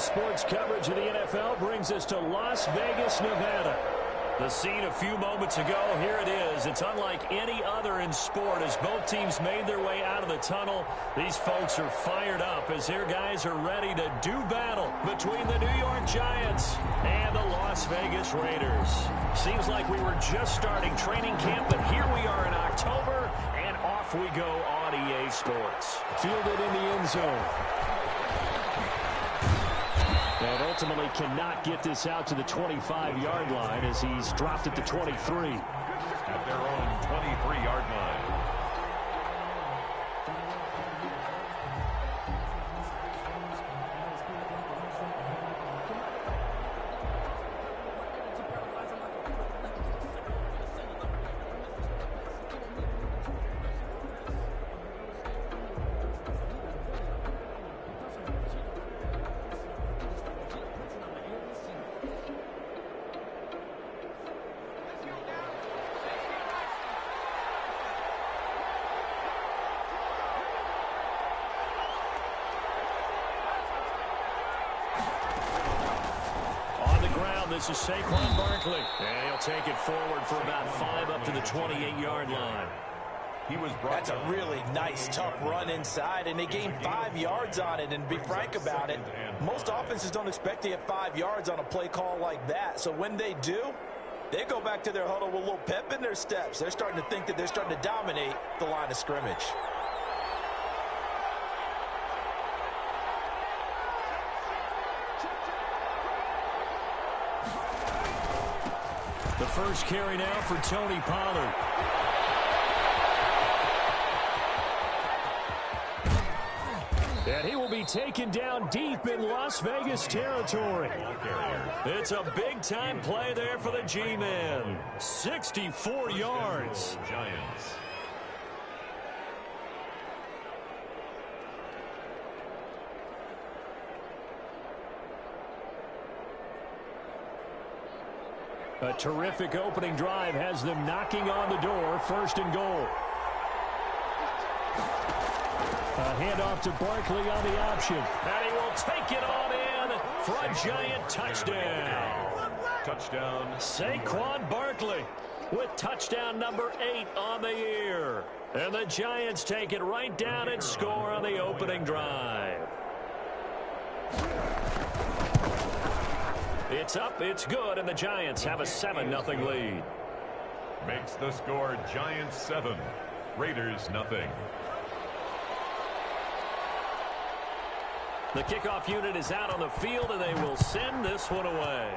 sports coverage of the NFL brings us to Las Vegas, Nevada. The scene a few moments ago, here it is. It's unlike any other in sport as both teams made their way out of the tunnel. These folks are fired up as their guys are ready to do battle between the New York Giants and the Las Vegas Raiders. Seems like we were just starting training camp, but here we are in October, and off we go on EA Sports. Fielded in the end zone. And ultimately cannot get this out to the 25-yard line as he's dropped it to 23. At their own 23-yard line. This is Saquon Barkley, and he'll take it forward for about 5 up to the 28-yard line. That's a really nice, tough run inside, and they gained 5 yards on it. And to be frank about it, most offenses don't expect to get 5 yards on a play call like that. So when they do, they go back to their huddle with a little pep in their steps. They're starting to think that they're starting to dominate the line of scrimmage. The first carry now for Tony Pollard. And he will be taken down deep in Las Vegas territory. It's a big-time play there for the G-Man. 64 yards. Giants. A terrific opening drive has them knocking on the door. First and goal. A handoff to Barkley on the option. And he will take it on in for a Giant touchdown. Touchdown. Saquon Barkley with touchdown number 8 on the year. And the Giants take it right down and score on the opening drive. It's up, it's good, and the Giants have a 7-0 lead. Makes the score Giants 7, Raiders nothing. The kickoff unit is out on the field, and they will send this one away.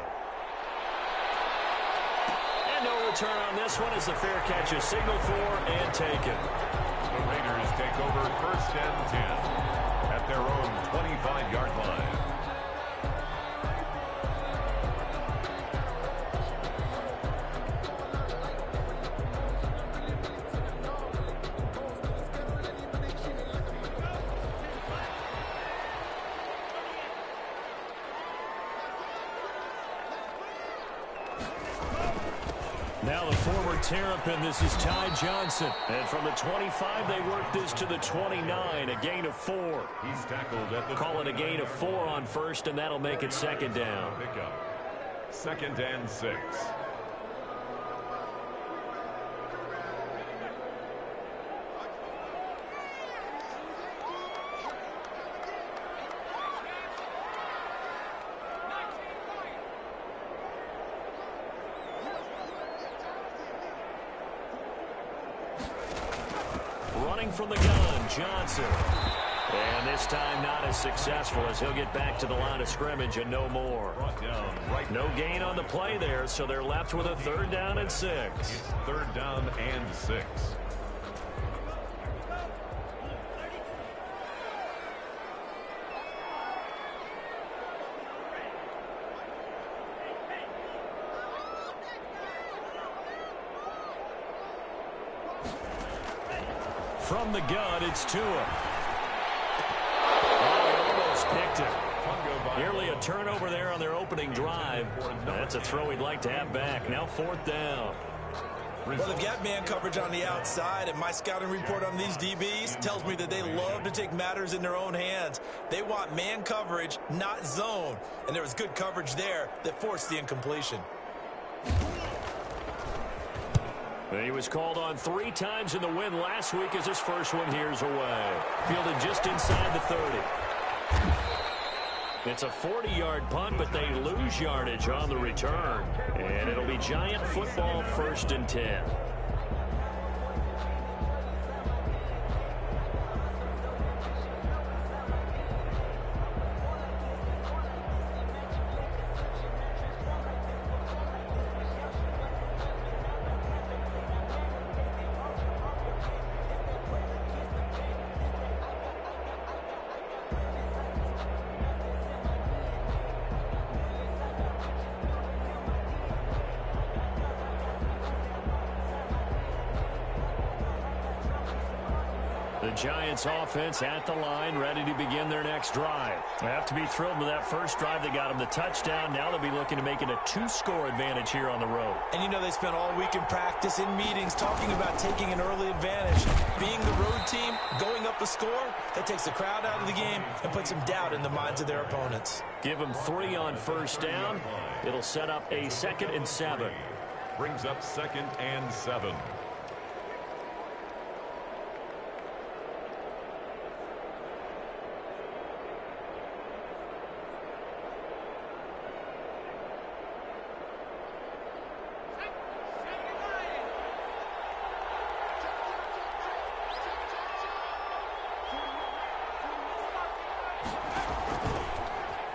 And no return on this one as the fair catch is signaled for and taken. The Raiders take over 1st and 10 at their own 25-yard line. Now the former Terrapin, this is Ty Johnson. And from the 25, they work this to the 29, a gain of 4. He's tackled at the Call it a gain of 4 on first, and that'll make it 2nd down. Pickup. 2nd and 6. From the gun, Johnson. And this time not as successful as he'll get back to the line of scrimmage and no more. No gain on the play there, so they're left with a 3rd down and 6. It's 3rd down and 6. From the gun, it's Tua. Oh, almost picked it. Nearly a turnover there on their opening drive. That's a throw he'd like to have back. Now 4th down. Well, they've got man coverage on the outside, and my scouting report on these DBs tells me that they love to take matters in their own hands. They want man coverage, not zone. And there was good coverage there that forced the incompletion. He was called on 3 times in the win last week as his first one here's away. Fielded just inside the 30. It's a 40-yard punt, but they lose yardage on the return. And it'll be Giant football 1st and 10. The Giants offense at the line, ready to begin their next drive. They have to be thrilled with that first drive. They got them the touchdown. Now they'll be looking to make it a 2-score advantage here on the road. And you know they spent all week in practice, in meetings, talking about taking an early advantage. Being the road team, going up a score, that takes the crowd out of the game and puts some doubt in the minds of their opponents. Give them 3 on first down. It'll set up a 2nd and 7. Brings up 2nd and 7.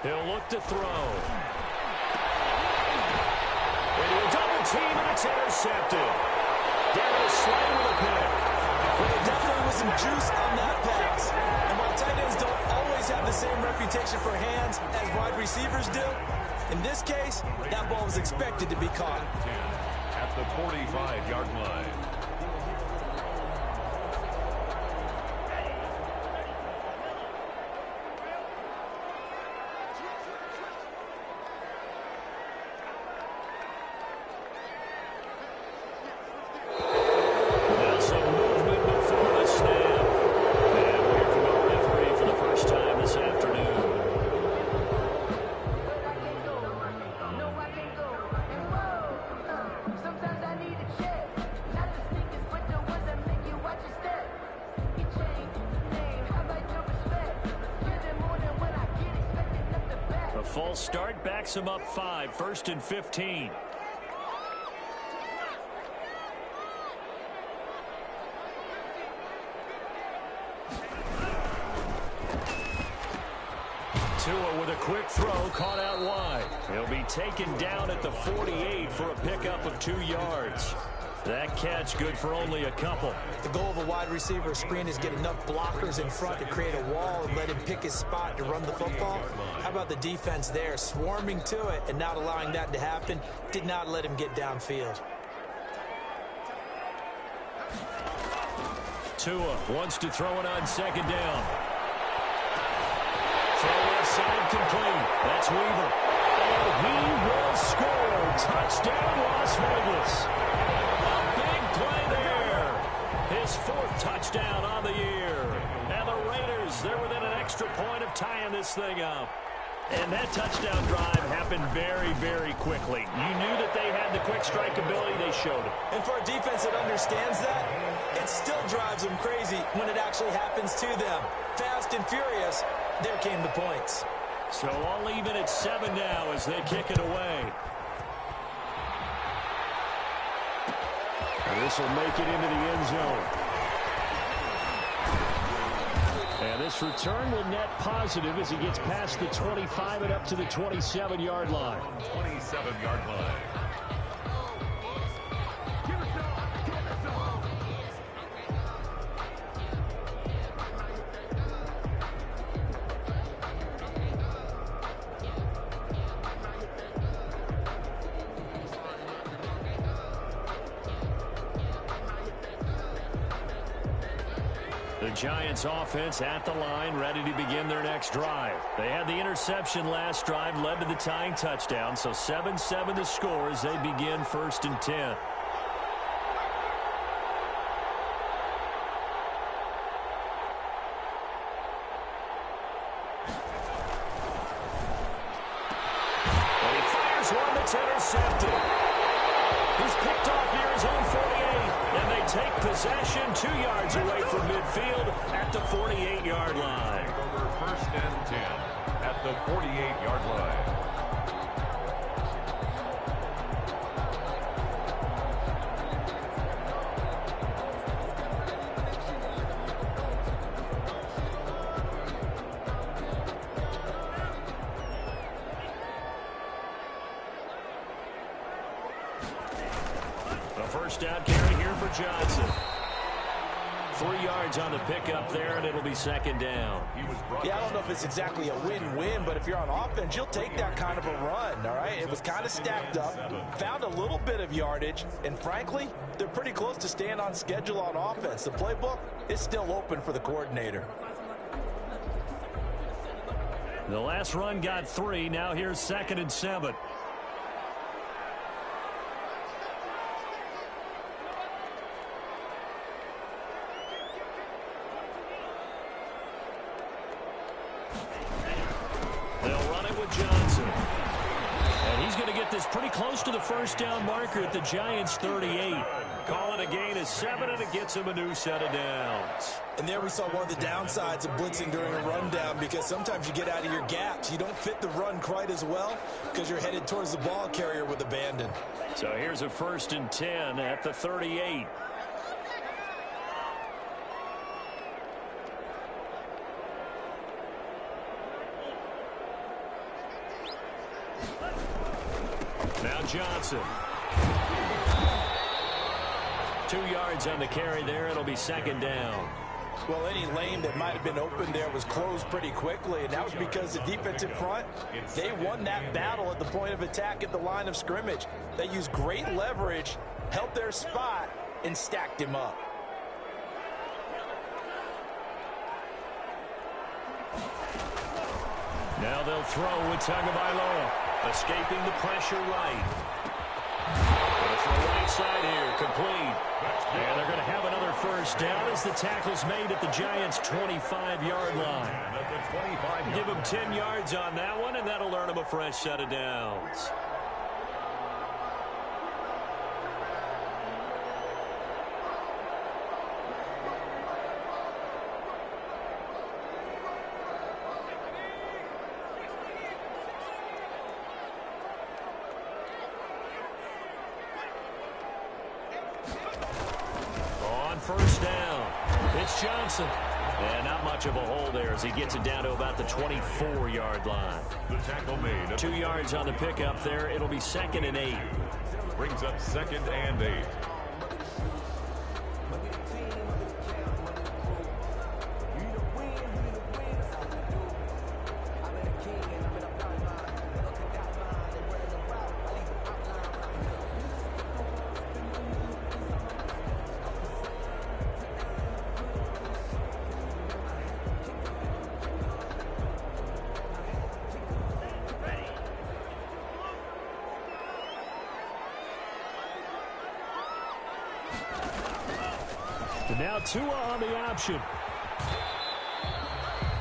He'll look to throw. Into a double team, and it's intercepted. Darius Slay with a pick. Well, there definitely was some juice on that pass. And while tight ends don't always have the same reputation for hands as wide receivers do, in this case, that ball was expected to be caught. At the 45-yard line. False start backs him up 5, 1st and 15. Tua with a quick throw, caught out wide. He'll be taken down at the 48 for a pickup of 2 yards. That catch good for only a couple. The goal of a wide receiver screen is get enough blockers in front to create a wall and let him pick his spot to run the football. How about the defense there, swarming to it and not allowing that to happen? Did not let him get downfield. Tua wants to throw it on 2nd down. Throw left side complete. That's Weaver. And he will score. Touchdown, Las Vegas. His 4th touchdown on the year. And the Raiders, they're within an extra point of tying this thing up. And that touchdown drive happened very, very quickly. You knew that they had the quick strike ability. They showed it. And for a defense that understands that, it still drives them crazy when it actually happens to them. Fast and furious, there came the points. So all even at 7 now as they kick it away. And this will make it into the end zone. And this return will net positive as he gets past the 25 and up to the 27-yard line. 27-yard line. The Giants offense at the line, ready to begin their next drive. They had the interception last drive, led to the tying touchdown, so 7-7 the score as they begin 1st and 10. picked off near his own 48. And they take possession 2 yards away from midfield at the 48-yard line. Over first and 10 at the 48-yard line. First down carry here for Johnson. 3 yards on the pickup there, and it'll be second down. Yeah, I don't know if it's exactly a win-win, but if you're on offense, you'll take that kind of a run, all right? It was kind of stacked up, found a little bit of yardage, and frankly, they're pretty close to staying on schedule on offense. The playbook is still open for the coordinator. The last run got 3. Now here's 2nd and 7. This pretty close to the first down marker at the Giants' 38. Call it a gain of 7, and it gets him a new set of downs. And there we saw one of the downsides of blitzing during a rundown, because sometimes you get out of your gaps. You don't fit the run quite as well because you're headed towards the ball carrier with abandon. So here's a 1st and 10 at the 38. Now Johnson. 2 yards on the carry there. It'll be 2nd down. Well, any lane that might have been open there was closed pretty quickly, and that was because the defensive front, they won that battle at the point of attack at the line of scrimmage. They used great leverage, held their spot, and stacked him up. Now they'll throw with Tagovailoa. Escaping the pressure right. Going to throw right side here. Complete. And they're going to have another first down as the tackle's made at the Giants' 25-yard line. Give them 10 yards on that one, and that'll earn them a fresh set of downs. First down. It's Johnson. And not much of a hole there as he gets it down to about the 24-yard line. The tackle made. 2 yards on the pickup there. It'll be 2nd and 8. Brings up 2nd and 8. Now Tua on the option.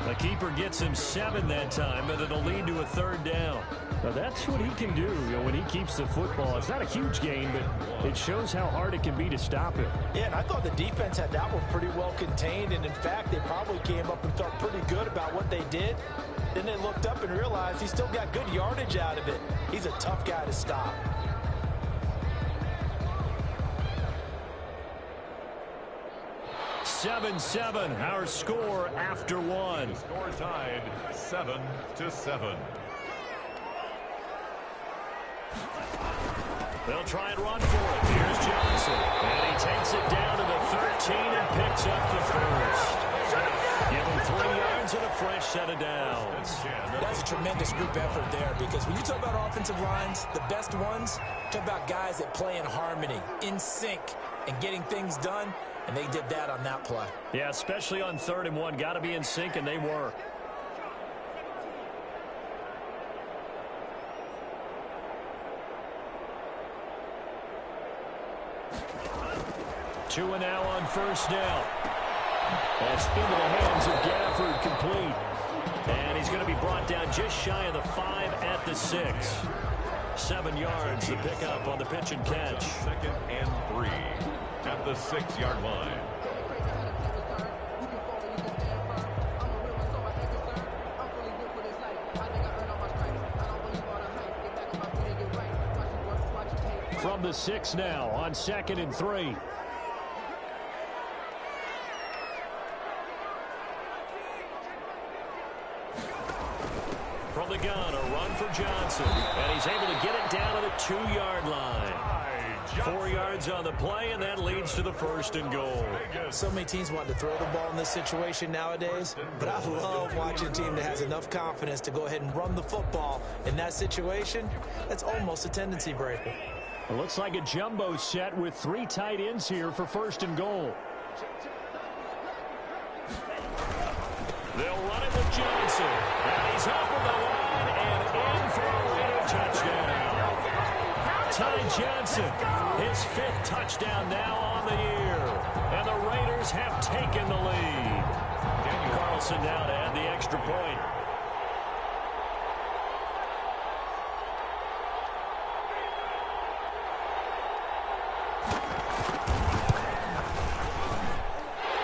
The keeper gets him 7 that time, but it'll lead to a 3rd down. Now that's what he can do, when he keeps the football. It's not a huge gain, but it shows how hard it can be to stop him. Yeah, and I thought the defense had that one pretty well contained, and in fact, they probably came up and felt pretty good about what they did. Then they looked up and realized he still got good yardage out of it. He's a tough guy to stop. 7-7, our score after one. The score tied 7-7. They'll try and run for it. Here's Johnson. And he takes it down to the 13 and picks up the first. Give him 3 yards and a fresh set of downs. That's a tremendous group effort there, because when you talk about offensive lines, the best ones, talk about guys that play in harmony, in sync, and getting things done. And they did that on that play. Yeah, especially on 3rd and 1. Got to be in sync, and they were. Tua now on 1st down. That's into the hands of Gafford, complete. And he's going to be brought down just shy of the 5 at the 6. 7 yards, the pickup on the pitch and catch. 2nd and 3 at the 6-yard line. From the 6 now on 2nd and 3. From the gun, a run for Johnson. And he's able to get it down to the 2-yard line. 4 yards on the play, and that leads to the 1st and goal. So many teams want to throw the ball in this situation nowadays, but I love watching a team that has enough confidence to go ahead and run the football. In that situation, that's almost a tendency breaker. It looks like a jumbo set with 3 tight ends here for 1st and goal. They'll run it with Johnson. And he's over the line and in for a Raider touchdown. Ty Johnson, his 5th touchdown now on the year. And the Raiders have taken the lead. Daniel Carlson now to add the extra point.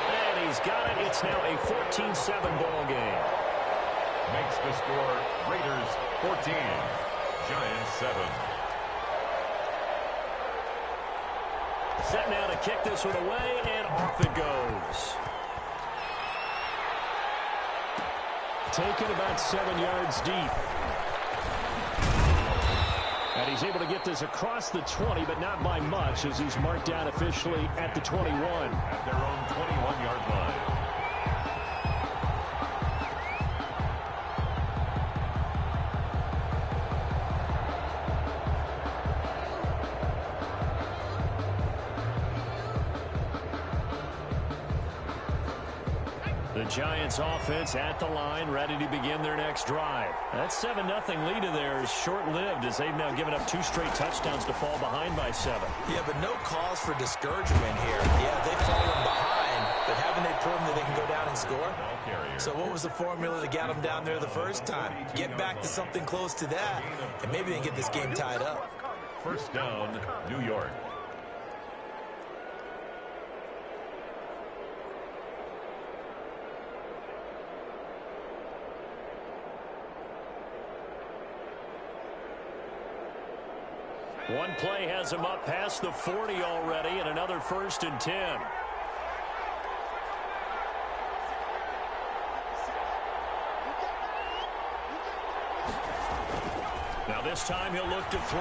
And he's got it. It's now a 14-7 ball game. Makes the score Raiders 14, Giants 7. Set now to kick this one away, and off it goes. Taken about 7 yards deep. And he's able to get this across the 20, but not by much, as he's marked down officially at the 21. At their own 21-yard line. The Giants offense at the line, ready to begin their next drive. That 7-0 lead of theirs is short-lived, as they've now given up 2 straight touchdowns to fall behind by 7. Yeah, but no cause for discouragement here. Yeah, they've fallen behind, but haven't they proven that they can go down and score? So what was the formula that got them down there the first time? Get back to something close to that, and maybe they can get this game tied up. 1st down, New York. One play has him up past the 40 already, and another 1st and 10. Now this time he'll look to throw.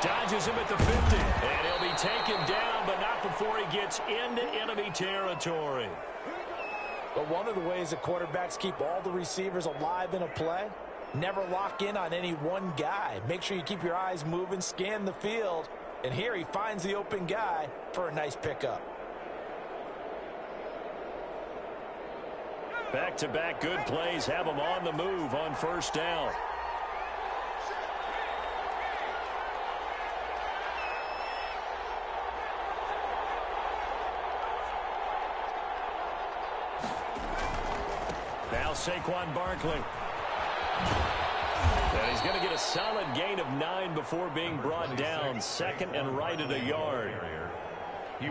Dodges him at the 50, and he'll be taken down, but not before he gets into enemy territory. But one of the ways that quarterbacks keep all the receivers alive in a play, never lock in on any one guy. Make sure you keep your eyes moving, scan the field. And here he finds the open guy for a nice pickup. Back-to-back good plays have him on the move on 1st down. Now Saquon Barkley. And he's going to get a solid gain of 9 before being brought down. 2nd and right at a yard.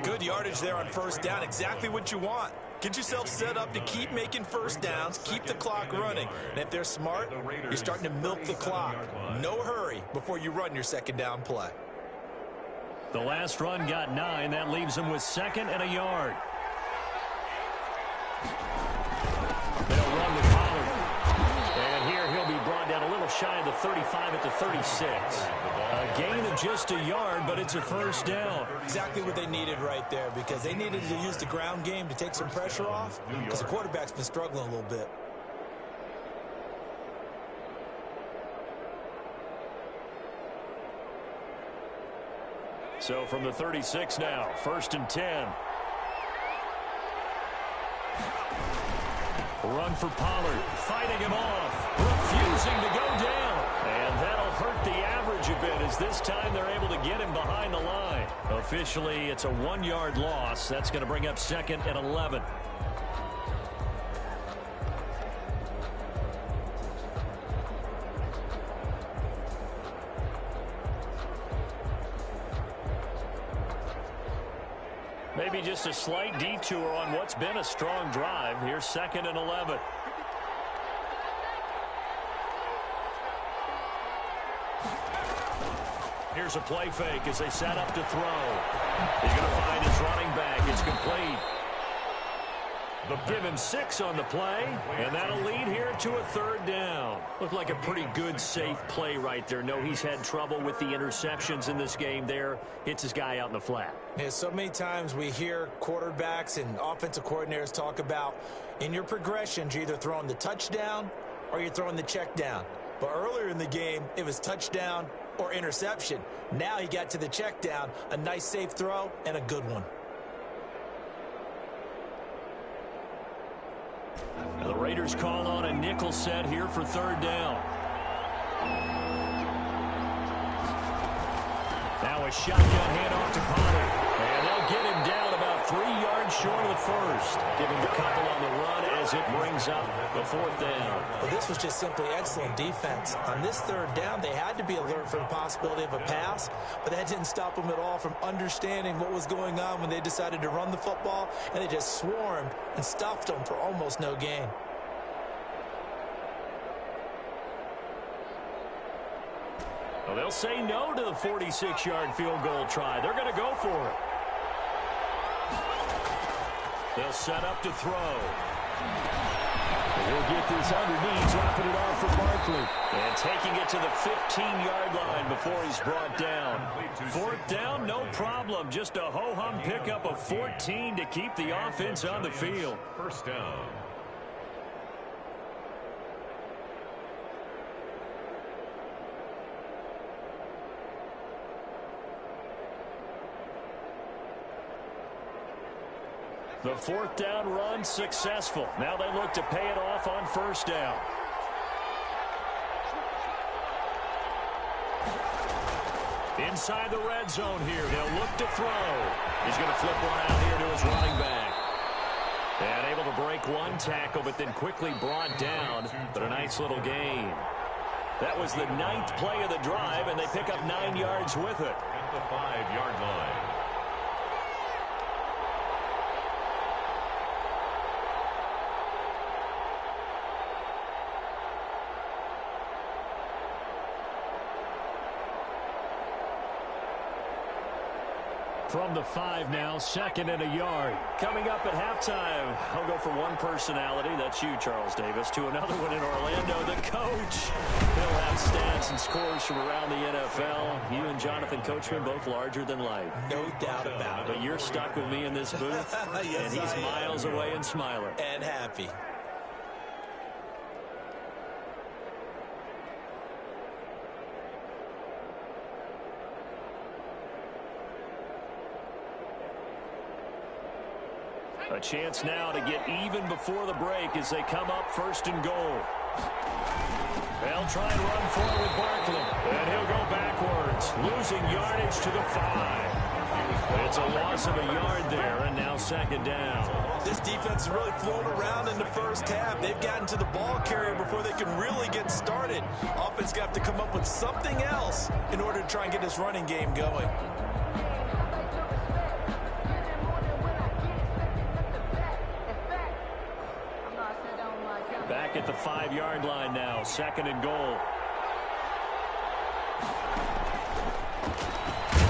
Good yardage there on 1st down. Exactly what you want. Get yourself set up to keep making 1st downs, keep the clock running. And if they're smart, you're starting to milk the clock. No hurry before you run your 2nd down play. The last run got 9. That leaves him with 2nd and a yard. They'll run to Pollard. And here he'll be brought down a little shy of the 35 at the 36. A gain of just a yard, but it's a 1st down. Exactly what they needed right there, because they needed to use the ground game to take some pressure off, because the quarterback's been struggling a little bit. So from the 36 now, 1st and 10. Run for Pollard, fighting him off, refusing to go down. And that'll hurt the average a bit, as this time they're able to get him behind the line. Officially, it's a 1-yard loss. That's going to bring up 2nd and 11. Maybe just a slight detour on what's been a strong drive. Here's 2nd and 11. Here's a play fake as they set up to throw. He's going to find his running back. It's complete. Give him 6 on the play, and that'll lead here to a 3rd down. Looked like a pretty good, safe play right there. No, he's had trouble with the interceptions in this game there. Hits his guy out in the flat. Yeah, so many times we hear quarterbacks and offensive coordinators talk about in your progressions, you're either throwing the touchdown or you're throwing the check down. But earlier in the game, it was touchdown or interception. Now he got to the check down, a nice safe throw, and a good one. Now the Raiders call on a nickel set here for 3rd down. Now a shotgun handoff to Pollard. And they'll get him down about 3 yards short of the first. Giving a couple on the run as it brings up the 4th down. Well, this was just simply excellent defense. On this 3rd down, they had to be alert for the possibility of a pass, but that didn't stop them at all from understanding what was going on when they decided to run the football, and they just swarmed and stuffed them for almost no gain. Well, they'll say no to the 46-yard field goal try. They're going to go for it. They'll set up to throw. He'll get this underneath, dropping it off for Barkley. And taking it to the 15-yard line before he's brought down. 4th down, no problem. Just a ho-hum pickup of 14 to keep the offense on the field. 1st down. The 4th down run successful. Now they look to pay it off on 1st down. Inside the red zone here. They'll look to throw. He's going to flip one out here to his running back. And able to break one tackle, but then quickly brought down. But a nice little gain. That was the 9th play of the drive, and they pick up 9 yards with it. At the 5-yard line. From the 5 now, 2nd and a yard. Coming up at halftime, I'll go from one personality, that's you, Charles Davis, to another one in Orlando, the coach. He'll have stats and scores from around the NFL. You and Jonathan Coachman, both larger than life. No doubt about it. But you're stuck with me in this booth, Yes, and he's miles away and smiling. And happy. A chance now to get even before the break as they come up 1st and goal. They'll try and run forward with Barkley. And he'll go backwards, losing yardage to the 5. It's a loss of a yard there, and now 2nd down. This defense is really flown around in the 1st half. They've gotten to the ball carrier before they can really get started. Offense got to come up with something else in order to try and get this running game going. Back at the 5-yard line now, 2nd and goal.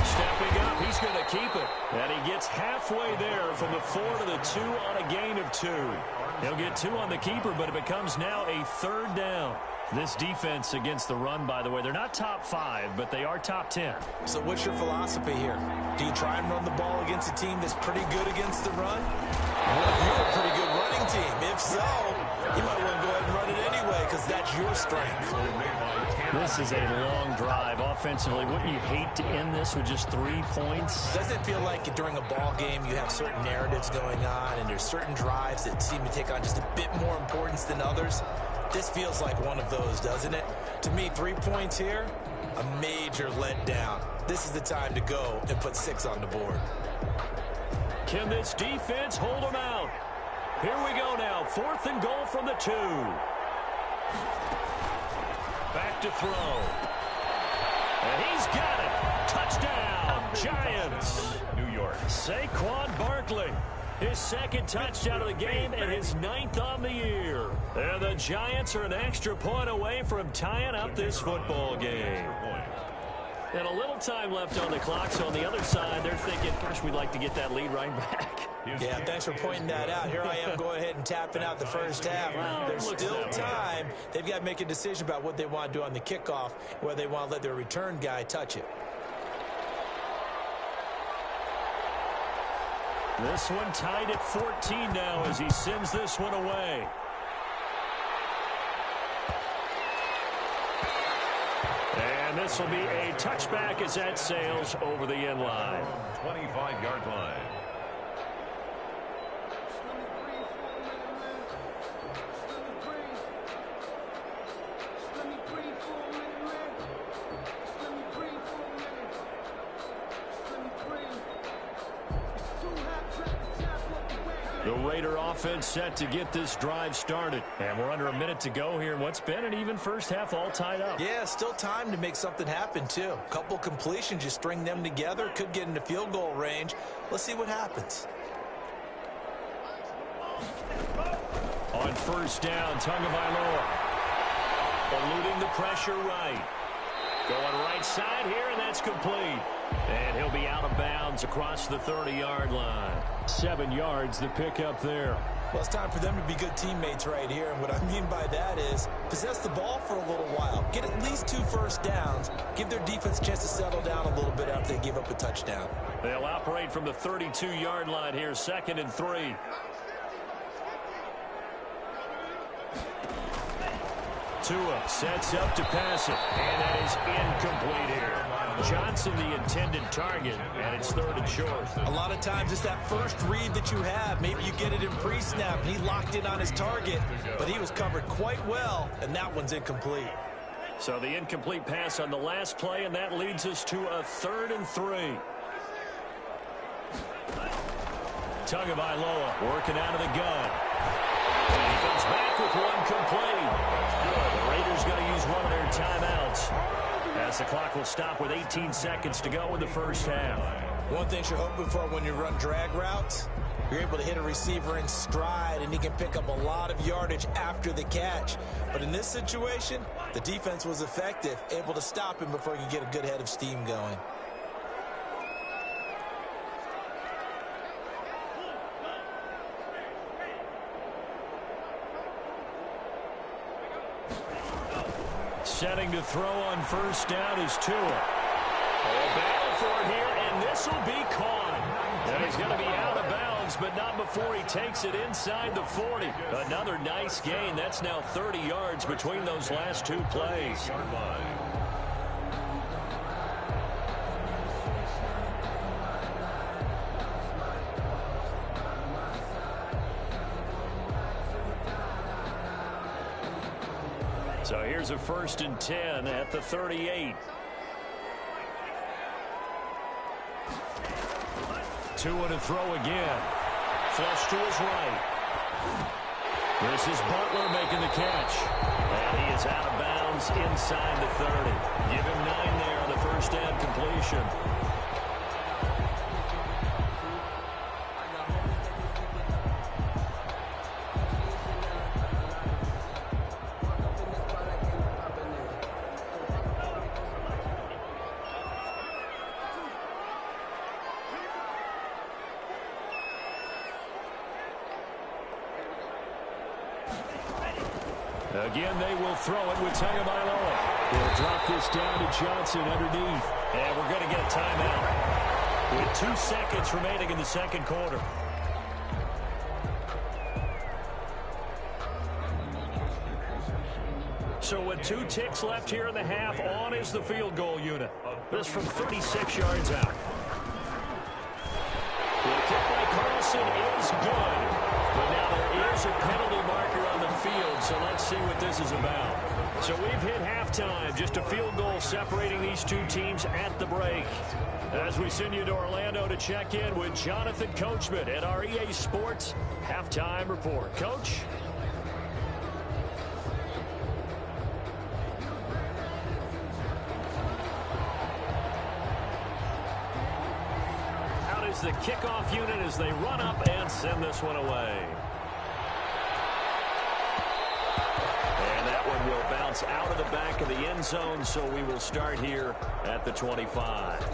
Stepping up, he's going to keep it. And he gets halfway there from the 4 to the 2 on a gain of 2. He'll get 2 on the keeper, but it becomes now a 3rd down. This defense against the run, by the way, they're not top 5, but they are top 10. So what's your philosophy here? Do you try and run the ball against a team that's pretty good against the run? Well, if you're a pretty good running team, if so, you might want to go ahead and run it anyway because that's your strength. This is a long drive. Offensively, wouldn't you hate to end this with just 3 points? Doesn't it feel like during a ball game you have certain narratives going on and there's certain drives that seem to take on just a bit more importance than others? This feels like one of those, doesn't it? To me, 3 points here, a major letdown. This is the time to go and put 6 on the board. Can this defense hold them out? Here we go now. 4th and goal from the 2. Back to throw. And he's got it. Touchdown, Giants. New York. Saquon Barkley. His second touchdown of the game and his 9th on the year. And the Giants are an extra point away from tying up this football game. And a little time left on the clock, so on the other side, they're thinking, gosh, we'd like to get that lead right back. Yeah, thanks for pointing that out. Here I am going ahead and tapping out the first half. There's still time. They've got to make a decision about what they want to do on the kickoff, whether they want to let their return guy touch it. This one tied at 14 now as he sends this one away. And this will be a touchback as that sails over the end line. 25-yard line. The Raider offense set to get this drive started. And we're under a minute to go here in what's been an even first half, all tied up. Yeah, still time to make something happen, too. A couple completions, you string them together, could get into field goal range. Let's see what happens. On first down, Tagovailoa eluding the pressure right. Going right side here, and that's complete. And he'll be out of bounds across the 30-yard line. 7 yards the pick up there. Well, it's time for them to be good teammates right here. And what I mean by that is possess the ball for a little while. Get at least 2 first downs. Give their defense a chance to settle down a little bit after they give up a touchdown. They'll operate from the 32-yard line here, 2nd and 3. Tua sets up to pass it, and that is incomplete here. Johnson the intended target, and it's 3rd and short. A lot of times it's that first read that you have. Maybe you get it in pre-snap, and he locked in on his target, but he was covered quite well, and that one's incomplete. So the incomplete pass on the last play, and that leads us to a 3rd and 3. Tagovailoa working out of the gun. And he comes back with one complete. The Raiders going to use one of their timeouts as the clock will stop with 18 seconds to go in the first half. One thing you're hoping for when you run drag routes, you're able to hit a receiver in stride, and he can pick up a lot of yardage after the catch. But in this situation, the defense was effective, able to stop him before he could get a good head of steam going. Setting to throw on first down is Tua. A battle for it here, and this will be caught. And he's going to be out of bounds, but not before he takes it inside the 40. Another nice gain. That's now 30 yards between those last 2 plays. So here's a 1st and 10 at the 38. Tua to throw again. Flush to his right. This is Butler making the catch. And he is out of bounds inside the 30. Give him 9 there on the first down completion. Again, they will throw it with Tagovailoa. They'll drop this down to Johnson underneath. And we're going to get a timeout with 2 seconds remaining in the second quarter. So with 2 ticks left here in the half, on is the field goal unit. This from 36 yards out. The kick by Carlson is good. But now there is a penalty marker on the field, so let's see what this is about. So we've hit halftime, just a field goal separating these 2 teams at the break. As we send you to Orlando to check in with Jonathan Coachman at our EA Sports Halftime Report. Coach? the kickoff unit as they run up and send this one away. And that one will bounce out of the back of the end zone, so we will start here at the 25.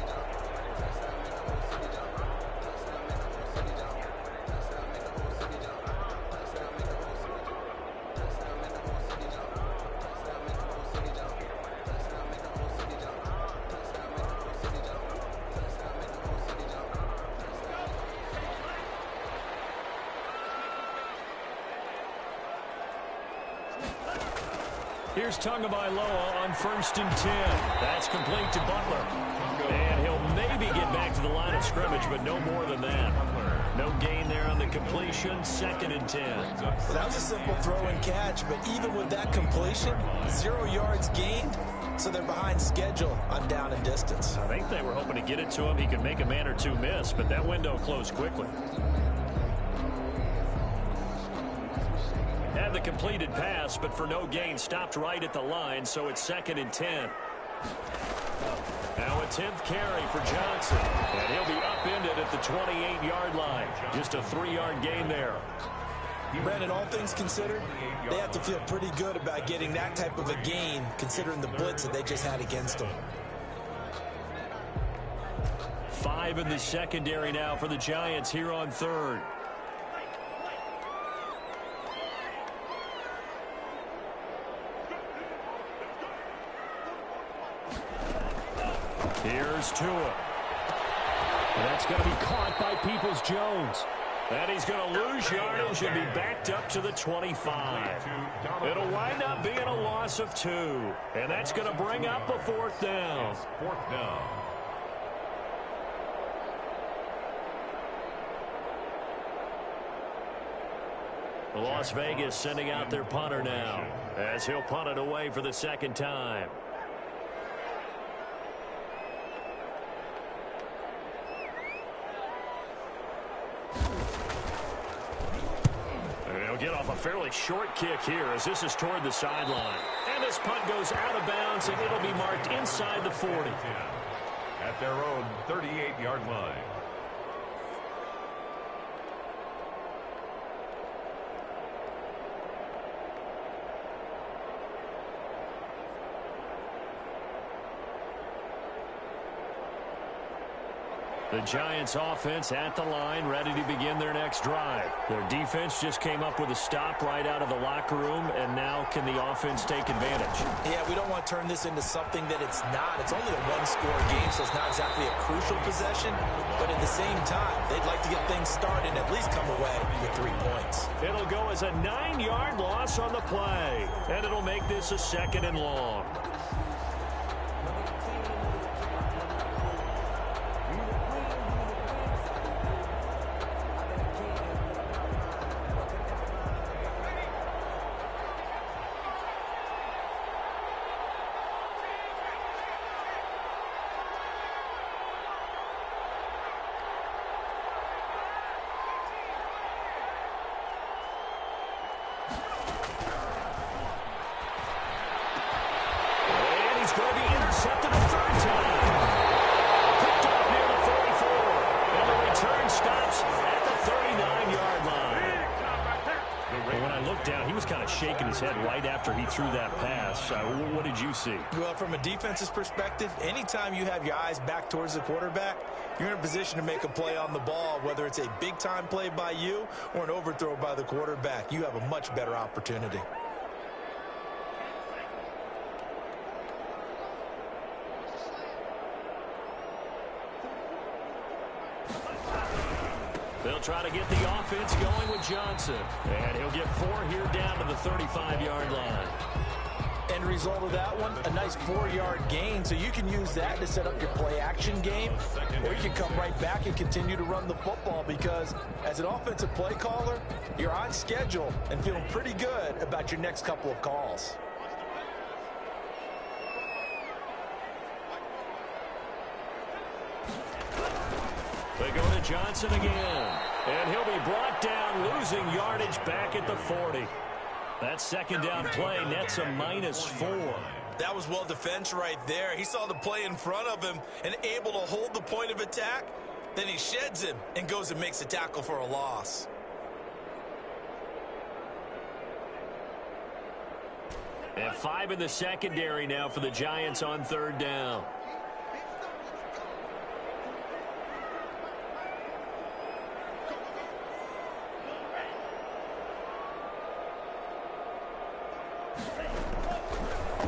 Here's Tagovailoa on 1st and 10. That's complete to Butler. And he'll maybe get back to the line of scrimmage, but no more than that. No gain there on the completion, 2nd and 10. Well, that was a simple throw and catch, but even with that completion, 0 yards gained, so they're behind schedule on down and distance. I think they were hoping to get it to him. He could make a man or two miss, but that window closed quickly. Had the completed pass, but for no gain, stopped right at the line, so it's 2nd and 10. Now a 10th carry for Johnson, and he'll be upended at the 28-yard line. Just a 3-yard gain there. Brandon, all things considered, they have to feel pretty good about getting that type of a gain, considering the blitz that they just had against them. 5 in the secondary now for the Giants here on 3rd. Here's Tua. That's going to be caught by Peoples-Jones. And he's going to lose yardage and be backed up to the 25. It'll wind up being a loss of 2. And that's going to bring up a 4th down. 4th down. Las Vegas sending out their punter now, as he'll punt it away for the 2nd time. Get off a fairly short kick here as this is toward the sideline. And this punt goes out of bounds, and it'll be marked inside the 40. At their own 38-yard line. The Giants offense at the line, ready to begin their next drive. Their defense just came up with a stop right out of the locker room, and now can the offense take advantage? Yeah, we don't want to turn this into something that it's not. It's only a one-score game, so it's not exactly a crucial possession. But at the same time, they'd like to get things started and at least come away with 3 points. It'll go as a 9-yard loss on the play, and it'll make this a 2nd and long. Shaking his head right after he threw that pass. What did you see? Well, from a defense's perspective, anytime you have your eyes back towards the quarterback, you're in a position to make a play on the ball, whether it's a big-time play by you or an overthrow by the quarterback. You have a much better opportunity. They'll try to get the offense going with Johnson. And he'll get 4 here down to the 35-yard line. End result of that one, a nice 4-yard gain. So you can use that to set up your play-action game. Or you can come right back and continue to run the football because as an offensive play caller, you're on schedule and feeling pretty good about your next couple of calls. They go to Johnson again. And he'll be brought down, losing yardage back at the 40. That 2nd down play nets a -4. That was well defense right there. He saw the play in front of him and able to hold the point of attack. Then he sheds him and goes and makes a tackle for a loss. And 5 in the secondary now for the Giants on 3rd down.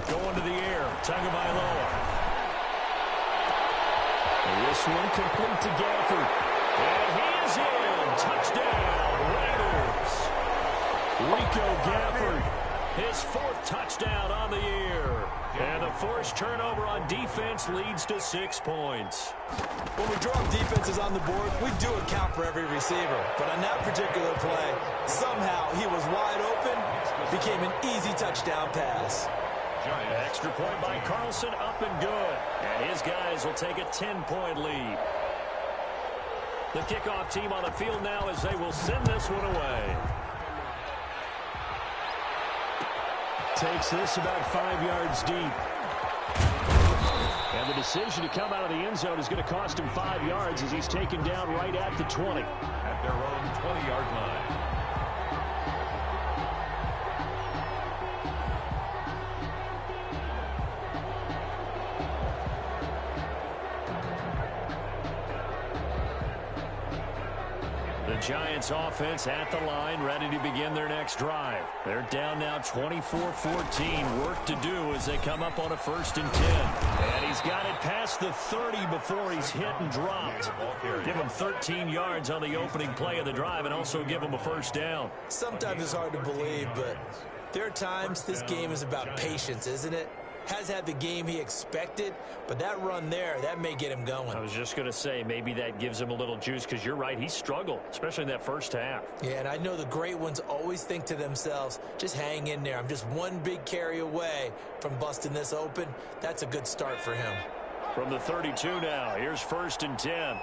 Going to the air, Tagovailoa. This one complete to Gafford. And he is in. Touchdown, Raiders. Rico Gafford, his 4th touchdown on the year. And the forced turnover on defense leads to 6 points. When we draw defenses on the board, we do account for every receiver. But on that particular play, somehow he was wide open, became an easy touchdown pass. Extra point by Carlson, up and good. And his guys will take a 10-point lead. The kickoff team on the field now as they will send this one away. Takes this about 5 yards deep. And the decision to come out of the end zone is going to cost him 5 yards as he's taken down right at the 20. At their own 20-yard line. Giants offense at the line, ready to begin their next drive. They're down now 24-14. Work to do as they come up on a 1st and 10. And he's got it past the 30 before he's hit and dropped. Give him 13 yards on the opening play of the drive and also give him a 1st down. Sometimes it's hard to believe, but there are times this game is about patience, isn't it? Has had the game he expected, but that run there, that may get him going. I was just going to say, maybe that gives him a little juice because you're right, he struggled, especially in that 1st half. Yeah, and I know the great ones always think to themselves, just hang in there. I'm just one big carry away from busting this open. That's a good start for him. From the 32 now, here's 1st and 10.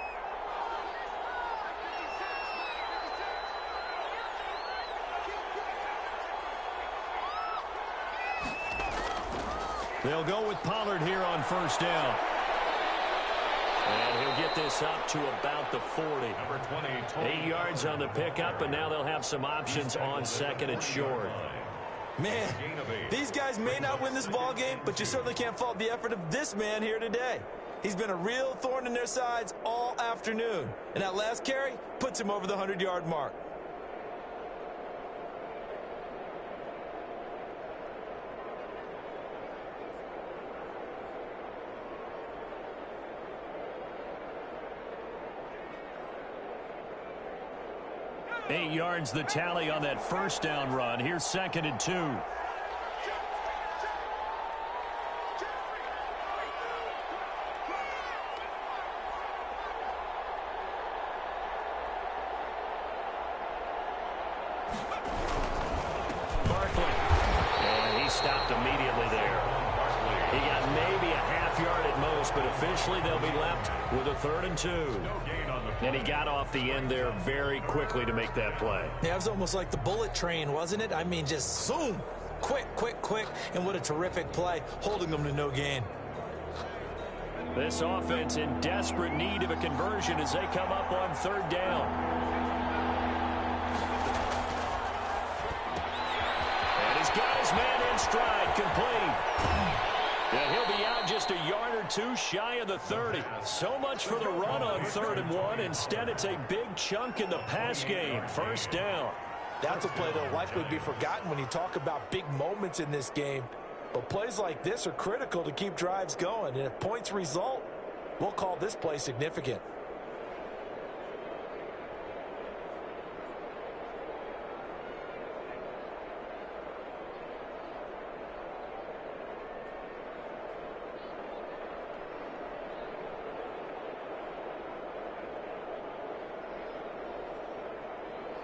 They'll go with Pollard here on 1st down. And he'll get this up to about the 40. Number 20, 8 yards on the pickup, and now they'll have some options on 2nd and short. Man, these guys may not win this ball game, but you certainly can't fault the effort of this man here today. He's been a real thorn in their sides all afternoon. And that last carry puts him over the 100-yard mark. Eight yards the tally on that 1st down run. Here's 2nd and 2. Barkley. And he stopped immediately there. He got maybe a half yard at most, but officially they'll be left with a 3rd and 2. And he got off the end there very quickly to make that play. Yeah, it was almost like the bullet train, wasn't it? I mean, just zoom. Quick, quick, quick. And what a terrific play, holding them to no gain. This offense in desperate need of a conversion as they come up on 3rd down. And he's got his man in stride, complete. And he'll be out just a yard or two shy of the 30. So much for the run on 3rd and 1. Instead, it's a big chunk in the pass game. 1st down. That's a play that'll likely be forgotten when you talk about big moments in this game. But plays like this are critical to keep drives going. And if points result, we'll call this play significant.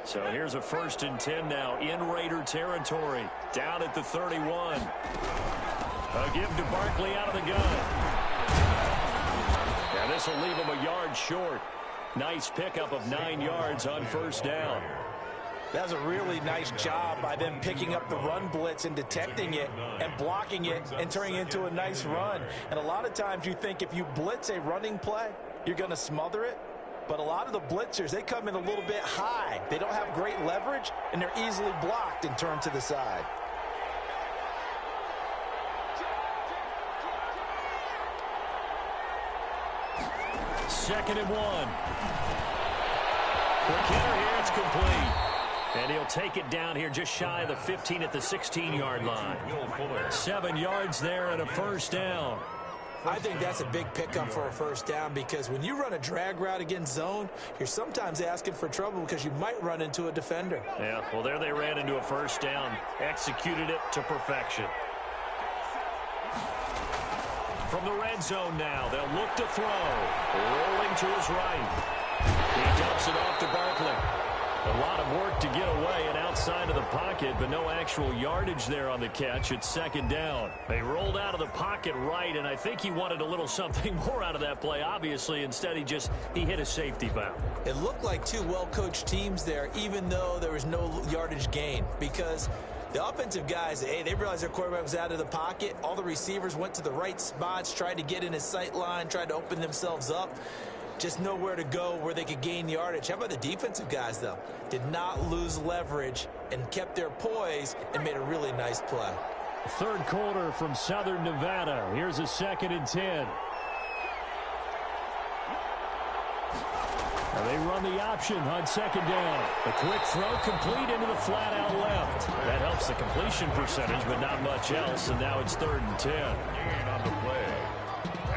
So here's a 1st and 10 now in Raider territory. Down at the 31. A give to Barkley out of the gun. And this will leave him a yard short. Nice pickup of 9 yards on 1st down. That was a really nice job by them picking up the run blitz and detecting it and blocking it and turning it into a nice run. And a lot of times you think if you blitz a running play, you're going to smother it. But a lot of the blitzers, they come in a little bit high. They don't have great leverage, and they're easily blocked and turned to the side. Second and 1. The kicker here, it's complete. And he'll take it down here just shy of the 15 at the 16-yard line. 7 yards there and a first down. I think that's a big pickup for a first down because when you run a drag route against zone, you're sometimes asking for trouble because you might run into a defender. Yeah, well, there they ran into a first down. Executed it to perfection. From the red zone now, they'll look to throw. Rolling to his right. He dumps it off to Barkley. A lot of work to get away and outside of the pocket, but no actual yardage there on the catch. It's second down. They rolled out of the pocket right, and I think he wanted a little something more out of that play. Obviously, instead he hit a safety valve. It looked like two well-coached teams there, even though there was no yardage gain, because the offensive guys, they realized their quarterback was out of the pocket. All the receivers went to the right spots, tried to get in his sight line, tried to open themselves up. Just nowhere to go where they could gain yardage. How about the defensive guys, though? Did not lose leverage and kept their poise and made a really nice play. Third quarter from Southern Nevada. Here's a 2nd and 10. Now they run the option on second down. The quick throw complete into the flat out left. That helps the completion percentage, but not much else. And now it's 3rd and 10. Gain on the play.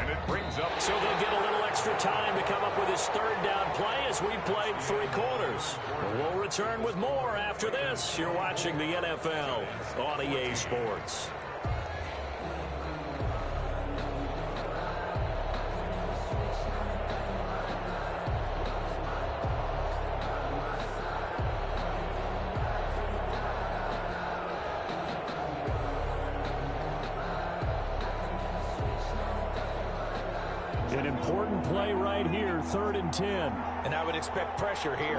And it brings up. So they'll get a little extra time to come up with his 3rd down play as we played 3 quarters. We'll return with more after this. You're watching the NFL on EA Sports. An important play right here, 3rd and 10. And I would expect pressure here.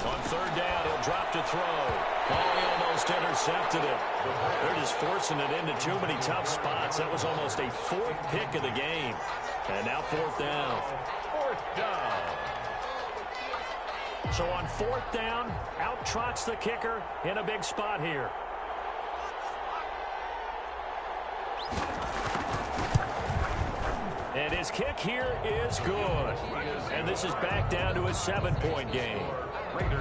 On 3rd down, he'll drop to throw. Oh, he almost intercepted it. They're just forcing it into too many tough spots. That was almost a 4th pick of the game. And now 4th down. 4th down. So on 4th down, out trots the kicker in a big spot here. And his kick here is good. And this is back down to a 7-point game.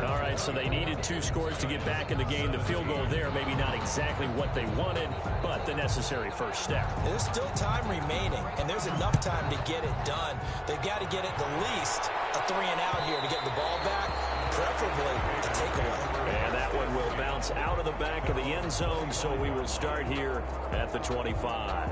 All right, so they needed 2 scores to get back in the game. The field goal there, maybe not exactly what they wanted, but the necessary first step. There's still time remaining, and there's enough time to get it done. They've got to get at the least a 3 and out here to get the ball back, preferably a takeaway. And that one will bounce out of the back of the end zone, so we will start here at the 25.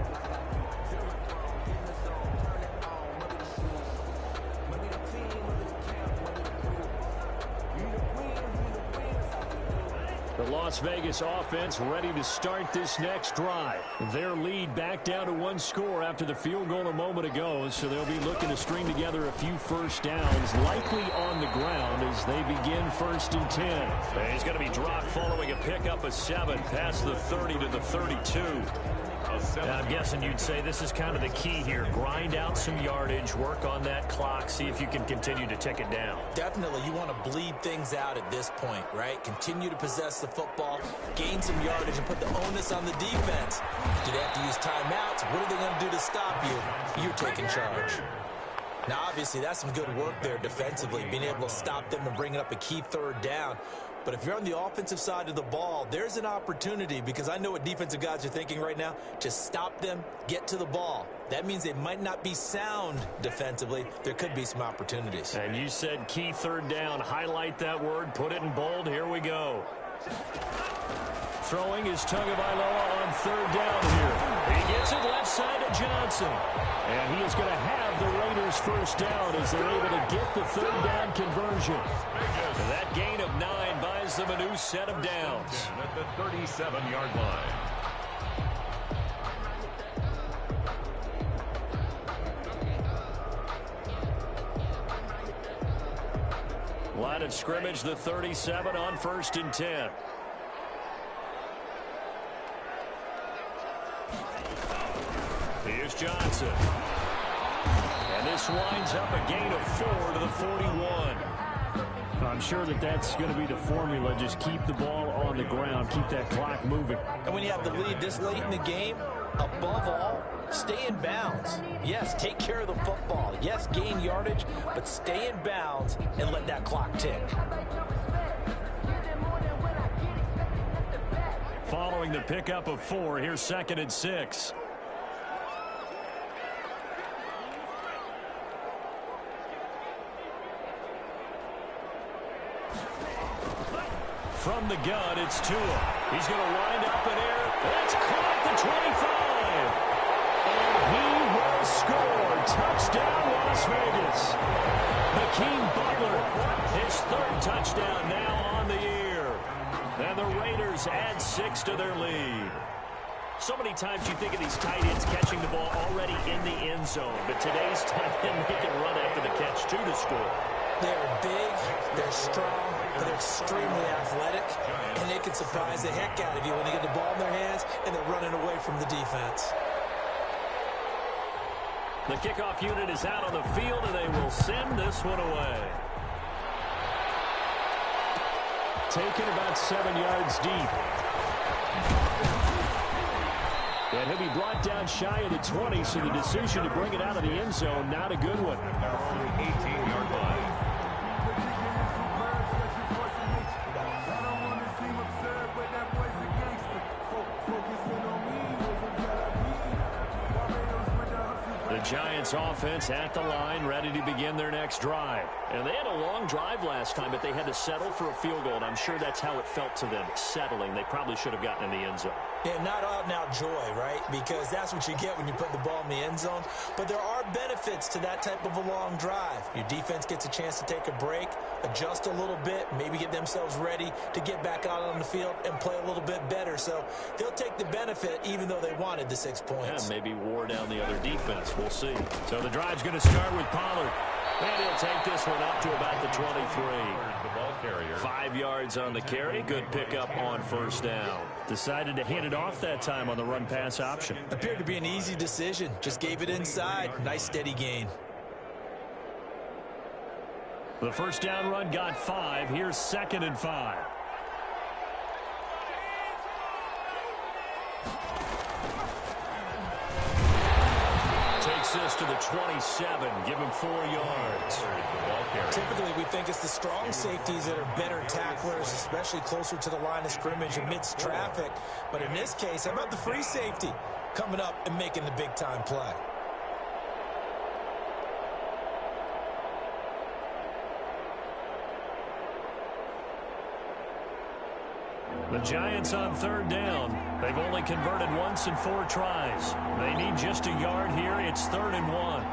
The Las Vegas offense ready to start this next drive. Their lead back down to 1 score after the field goal a moment ago, so they'll be looking to string together a few first downs, likely on the ground as they begin 1st and 10. He's going to be dropped following a pickup of 7 past the 30 to the 32. I'm guessing you'd say this is kind of the key here. Grind out some yardage, work on that clock, see if you can continue to tick it down. Definitely, you want to bleed things out at this point, right? Continue to possess the football, gain some yardage, and put the onus on the defense. Do they have to use timeouts? What are they going to do to stop you? You're taking charge. Now, obviously, that's some good work there defensively, being able to stop them and bring up a key 3rd down. But if you're on the offensive side of the ball, there's an opportunity, because I know what defensive guys are thinking right now. Just stop them, get to the ball. That means they might not be sound defensively. There could be some opportunities. And you said key 3rd down. Highlight that word. Put it in bold. Here we go. Throwing is Tagovailoa on 3rd down here. He gets it left side to Johnson. And he is going to have the Raiders first down as they're able to get the 3rd down conversion. And that gain of 9 buys them a new set of downs. At the 37-yard line. Line of scrimmage, the 37 on 1st and 10. Here's Johnson. And this winds up a gain of 4 to the 41. I'm sure that's going to be the formula. Just keep the ball on the ground. Keep that clock moving. And when you have the lead this late in the game, above all, stay in bounds. Yes, take care of the football. Yes, gain yardage, but stay in bounds and let that clock tick. Following the pickup of 4, here's 2nd and 6. From the gun, it's Tua. He's going to wind up in air. It's caught the 25. And he will score. Touchdown, Las Vegas. Hakeem Butler, his 3rd touchdown now on the year. And the Raiders add 6 to their lead. So many times you think of these tight ends catching the ball already in the end zone. But today's tight end, he can run after the catch, too, to score. They're big, they're strong, and they're extremely athletic, and they can surprise the heck out of you when they get the ball in their hands and they're running away from the defense. The kickoff unit is out on the field, and they will send this one away. Taken about 7 yards deep. And he'll be brought down shy of the 20, so the decision to bring it out of the end zone, not a good one. 18-yard line. The Giants offense at the line, ready to begin their next drive. And they had a long drive last time, but they had to settle for a field goal, and I'm sure that's how it felt to them, settling. They probably should have gotten in the end zone. Yeah, not out-and-out joy, right? Because that's what you get when you put the ball in the end zone. But there are benefits to that type of a long drive. Your defense gets a chance to take a break, adjust a little bit, maybe get themselves ready to get back out on the field and play a little bit better. So they'll take the benefit even though they wanted the 6 points. Yeah, maybe wore down the other defense. We'll see. So the drive's going to start with Pollard. And he'll take this one up to about the 23. 5 yards on the carry. Good pickup on 1st down. Decided to hand it off that time on the run-pass option. Appeared to be an easy decision. Just gave it inside. Nice steady gain. The 1st down run got 5. Here's 2nd and 5. Takes this to the 27. Give him 4 yards. Typically, we think it's the strong safeties that are better tacklers, especially closer to the line of scrimmage amidst traffic. But in this case, how about the free safety coming up and making the big-time play? The Giants on 3rd down. They've only converted once in 4 tries. They need just a yard here. It's 3rd and 1.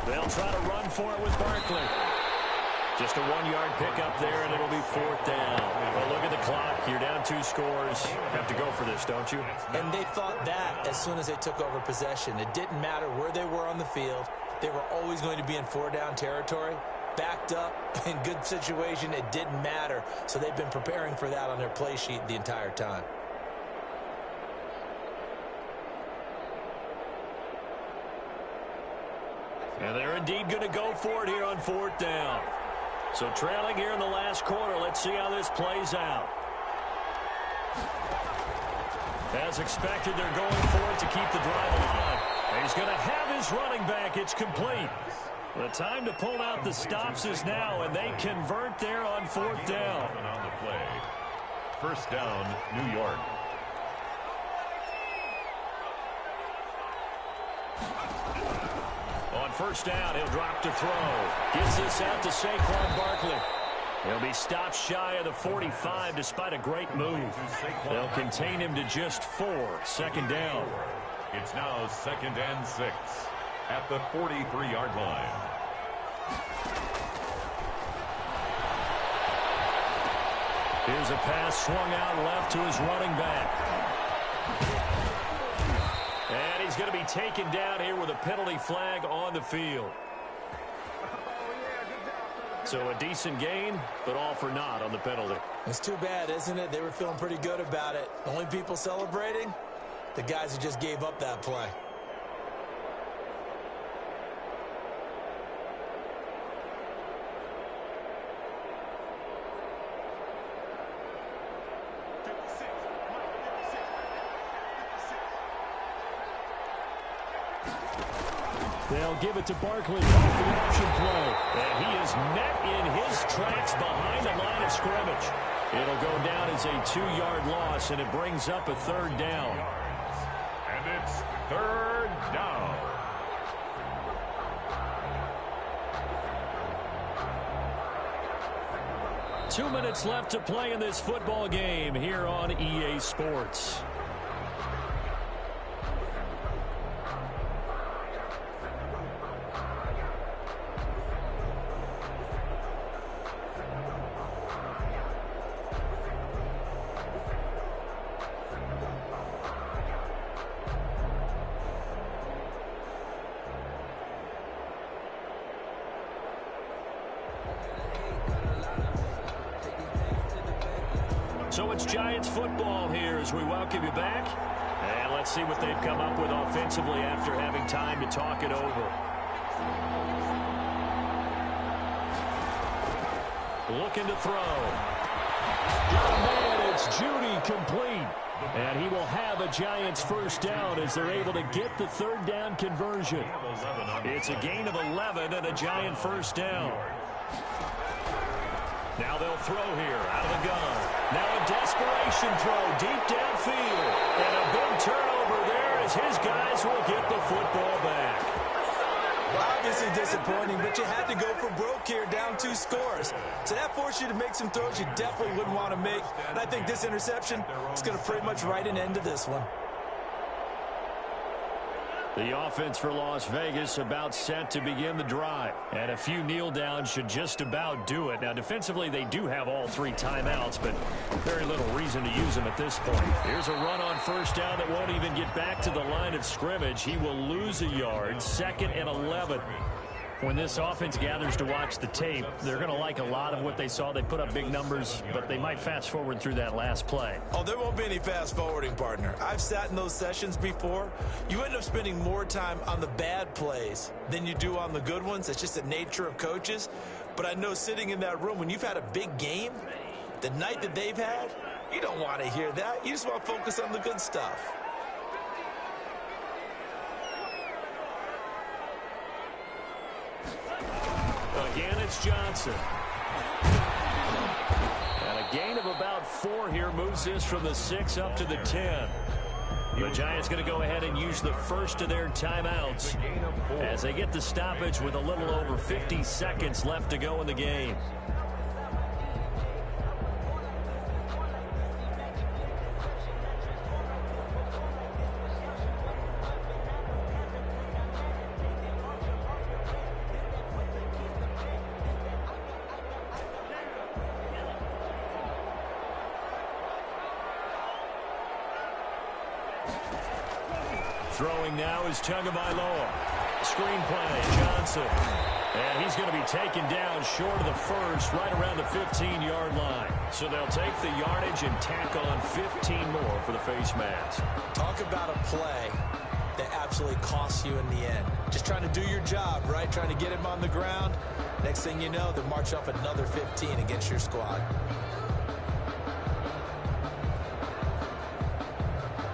They'll try to run for it with Barkley. Just a 1-yard pickup there, and it'll be 4th down. Well, look at the clock. You're down 2 scores. Have to go for this, don't you? And they thought that as soon as they took over possession. It didn't matter where they were on the field. They were always going to be in 4-down territory. Backed up, in good situation, it didn't matter. So they've been preparing for that on their play sheet the entire time. And they're indeed going to go for it here on 4th down. So trailing here in the last quarter, let's see how this plays out. As expected, they're going for it to keep the drive alive. And he's going to have his running back. It's complete. The time to pull out the stops is now, and they convert there on 4th down. On the play. 1st down, New York. On 1st down, he'll drop to throw. Gives this out to Saquon Barkley. He'll be stopped shy of the 45 despite a great move. They'll contain him to just 4. 2nd down. It's now 2nd and 6 at the 43-yard line. Here's a pass swung out left to his running back. And he's going to be taken down here with a penalty flag on the field. So a decent gain, but all for naught on the penalty. It's too bad, isn't it? They were feeling pretty good about it. The only people celebrating? The guys who just gave up that play. They'll give it to Barkley off the option play. And he is met in his tracks behind the line of scrimmage. It'll go down as a 2-yard loss, and it brings up a 3rd down. And it's 3rd down. Two minutes left to play in this football game here on EA Sports. So it's Giants football here as we welcome you back. And let's see what they've come up with offensively after having time to talk it over. Looking to throw. Got a man, it's Judy, complete. And he will have a Giants 1st down as they're able to get the 3rd down conversion. It's a gain of 11 and a Giant 1st down. Now they'll throw here out of the gun. Now a desperation throw deep downfield. And a big turnover there as his guys will get the football back. Well, obviously disappointing, but you had to go for broke here, down 2 scores. So that forced you to make some throws you definitely wouldn't want to make. And I think this interception is going to pretty much write an end to this one. The offense for Las Vegas about set to begin the drive. And a few kneel downs should just about do it. Now, defensively, they do have all 3 timeouts, but very little reason to use them at this point. Here's a run on 1st down that won't even get back to the line of scrimmage. He will lose a yard, 2nd and 11. When this offense gathers to watch the tape, they're going to like a lot of what they saw. They put up big numbers, but they might fast forward through that last play. Oh, there won't be any fast forwarding, partner. I've sat in those sessions before. You end up spending more time on the bad plays than you do on the good ones. It's just the nature of coaches. But I know sitting in that room, when you've had a big game, the night that they've had, you don't want to hear that. You just want to focus on the good stuff. Again, it's Johnson. And a gain of about 4 here moves this from the 6 up to the 10. The Giants going to go ahead and use the first of their timeouts as they get the stoppage with a little over 50 seconds left to go in the game. Throwing now is Tagovailoa. Screen play, Johnson. And he's going to be taken down short of the first, right around the 15-yard line. So they'll take the yardage and tack on 15 more for the face mask. Talk about a play that absolutely costs you in the end. Just trying to do your job, right? Trying to get him on the ground. Next thing you know, they march up another 15 against your squad.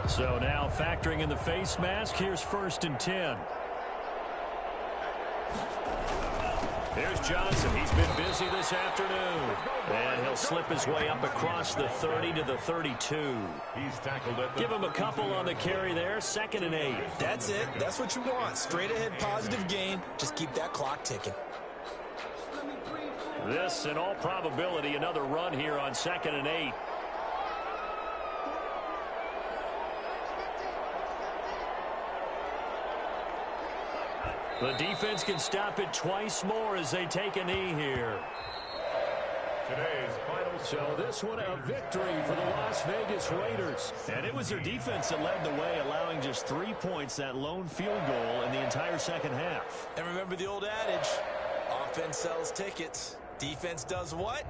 So now factoring in the face mask, here's 1st and 10. Here's Johnson. He's been busy this afternoon. And he'll slip his way up across the 30 to the 32. He's tackled at the Give him a couple on the carry there. 2nd and 8. That's it. That's what you want. Straight ahead positive gain. Just keep that clock ticking. This, in all probability, another run here on 2nd and 8. The defense can stop it twice more as they take a knee here. today's final. So this one a victory for the Las Vegas Raiders. And it was their defense that led the way, allowing just 3 points, that lone field goal in the entire second half. And remember the old adage, offense sells tickets. Defense does what?